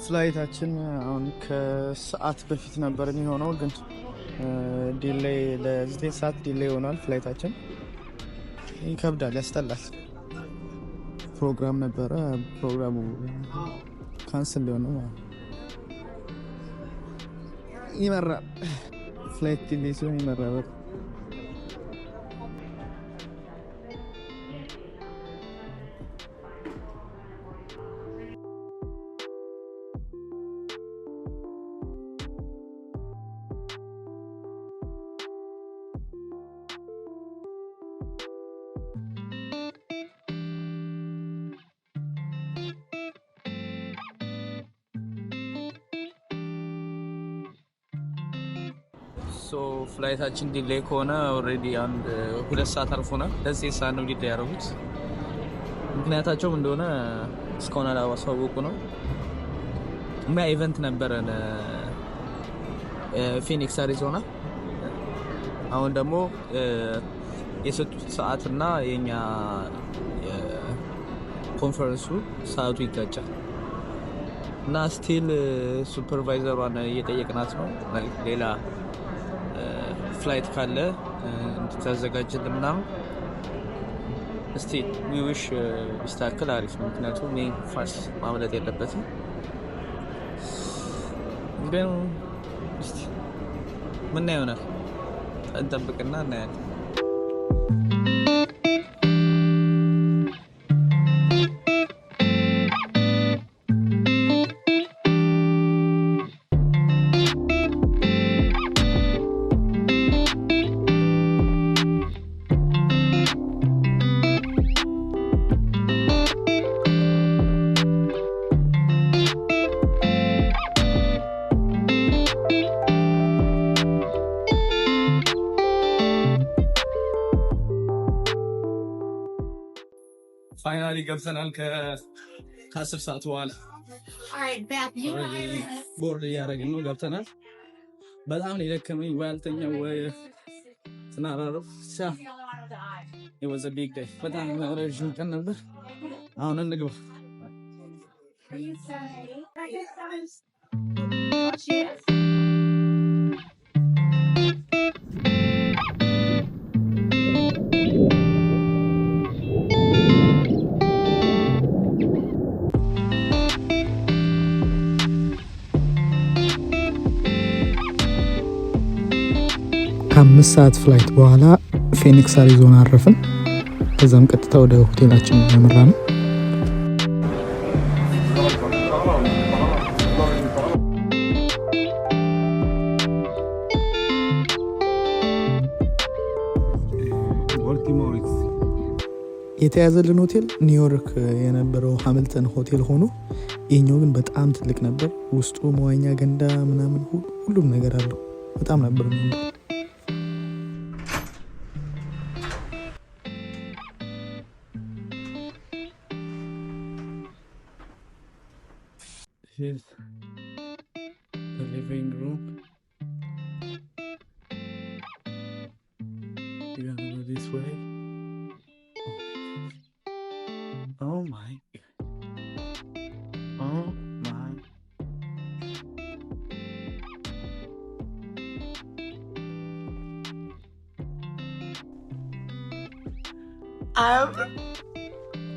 ፍላይታችን አሁን ከሰዓት በፊት ነበር የሚሆነው ግን ዲሌይ ለ9 ሰዓት ዲሌይ ሆኗል። ፍላይታችን ይከብዳል፣ ያስጠላል። ፕሮግራም ነበረ፣ ፕሮግራሙ ካንስል ሊሆን ነው። ይመራል፣ ፍላይት ዲሌይ ሲሆን ይመራል። ፍላይታችን ዲሌይ ከሆነ ኦልሬዲ አንድ 2 ሰዓት አልፎናል። ለዚህ ሰዓት ነው ዲሌይ ያደረጉት። ምክንያታቸውም እንደሆነ እስካሁን አላሳወቁ ነው። ኢቨንት ነበረን ፊኒክስ አሪዞና። አሁን ደግሞ የሰጡት ሰዓትና የኛ ኮንፈረንሱ ሰዓቱ ይጋጫል እና ስቲል ሱፐርቫይዘሯን እየጠየቅናት ነው ሌላ ፍላይት ካለ እንድታዘጋጅልን ምናምን። እስቲ ዊሽ ቢስተካከል አሪፍ ነው፣ ምክንያቱም እኔ ፋርስ ማምለጥ የለበትም። ግን እስቲ ምን ይሆናል እንጠብቅና እናያለን። ፋይናሊ ገብተናል ከ10 ሰዓት በኋላ ቦርድ እያደረግን ነው። ገብተናል። በጣም ነው የደከመኝ። ዋልተኛው ወይ ተናራረፍ it was a big day። በጣም ረጅም ቀን ነበር። አሁን እንግባ። ከ5 ሰዓት ፍላይት በኋላ ፊኒክስ አሪዞና አረፍን። ከዛም ቀጥታ ወደ ሆቴላችን ያመራ ነው። የተያዘልን ሆቴል ኒውዮርክ የነበረው ሃምልተን ሆቴል ሆኖ ይህኛው ግን በጣም ትልቅ ነበር። ውስጡ መዋኛ ገንዳ ምናምን ሁሉም ነገር አለው። በጣም ነበር ነው። Here's the living room. You're gonna go this way. Oh my God. Oh my.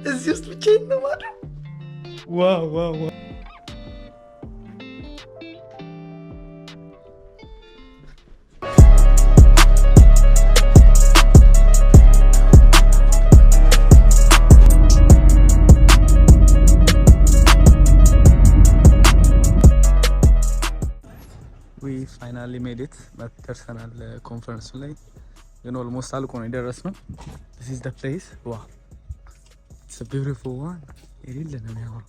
It's just between the water. Wow, wow, wow. ፋይናሊ ሜድ ኢት ደርሰናል። ኮንፈረንሱ ላይ ግን ኦልሞስት አልቆ ነው የደረስነው። this is the place. wow, it's a beautiful one. የሌለ ነው የሚያምረው።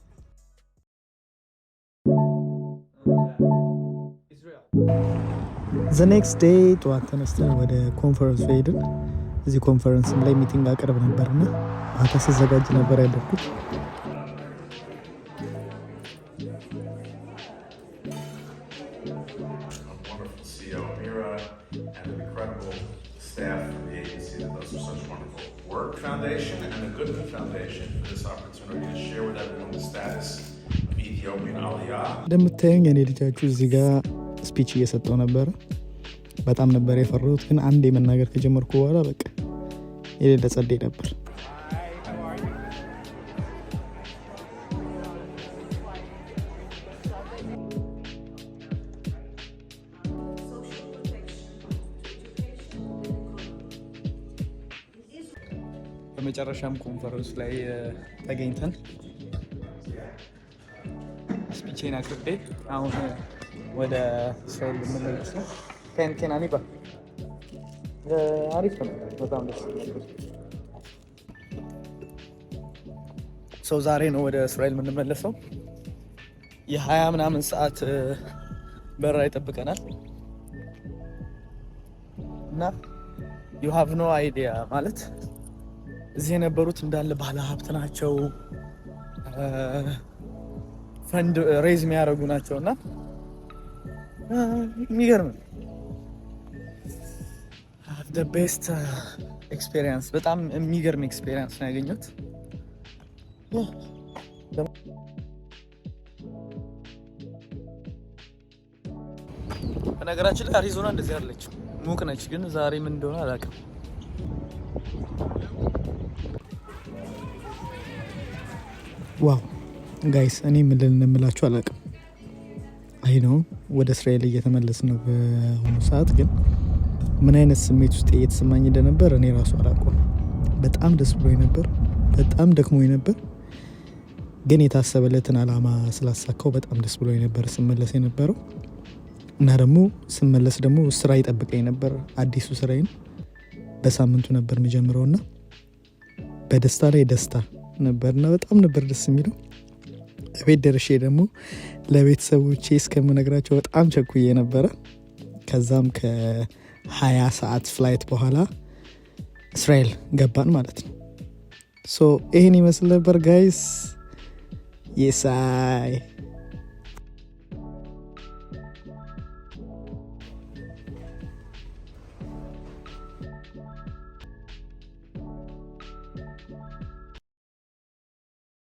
the next day ጠዋት ተነስተን ወደ ኮንፈረንሱ ሄድን። እዚህ ኮንፈረንስ ላይ ሚቲንግ አቀርብ ነበርና ማታ ሲዘጋጅ ነበር ያደርኩት። Staff from the agency that does such wonderful work. Foundation and the Goodman Foundation for this opportunity to share with everyone the status of Ethiopian Aliyah. እንደምታዩኝ እኔ ልጃችሁ እዚህ ጋር ስፒች እየሰጠው ነበረ። በጣም ነበር የፈራሁት፣ ግን አንዴ መናገር ከጀመርኩ በኋላ በቃ የሌለ ጸደይ ነበር። በመጨረሻም ኮንፈረንስ ላይ ተገኝተን ስፒቼን አቅርቤ አሁን ወደ እስራኤል ልንመለስ ነው። ከንኬናኒ ባ አሪፍ ነው፣ በጣም ደስ ይላል። ሰው ዛሬ ነው ወደ እስራኤል የምንመለሰው። የ20 ምናምን ሰዓት በረራ ይጠብቀናል እና you have no idea ማለት እዚህ የነበሩት እንዳለ ባለ ሀብት ናቸው፣ ፈንድ ሬዝ የሚያደርጉ ናቸው እና የሚገርም the best experience በጣም የሚገርም ኤክስፔሪየንስ ነው ያገኘሁት። በነገራችን ላይ አሪዞና እንደዚህ አለችው፣ ሙቅ ነች፣ ግን ዛሬ ምን እንደሆነ አላውቅም። ዋው ጋይስ እኔ ምን ልንምላችሁ አላውቅም። አይ ነው ወደ እስራኤል እየተመለስ ነው በሆነ ሰዓት፣ ግን ምን አይነት ስሜት ውስጥ እየተሰማኝ እንደነበር እኔ ራሱ አላውቅም። በጣም ደስ ብሎኝ ነበር፣ በጣም ደክሞኝ ነበር፣ ግን የታሰበለትን አላማ ስላሳካው በጣም ደስ ብሎኝ ነበር ስመለስ የነበረው። እና ደግሞ ስመለስ ደግሞ ስራ ይጠብቀኝ ነበር፣ አዲሱ ስራዬን በሳምንቱ ነበር የምጀምረውና በደስታ ላይ ደስታ ነበርና በጣም ነበር ደስ የሚለው። ቤት ደርሼ ደግሞ ለቤተሰቦቼ እስከምነግራቸው በጣም ቸኩዬ ነበረ። ከዛም ከ20 ሰዓት ፍላይት በኋላ እስራኤል ገባን ማለት ነው። ሶ ይሄን ይመስል ነበር ጋይስ። የሳይ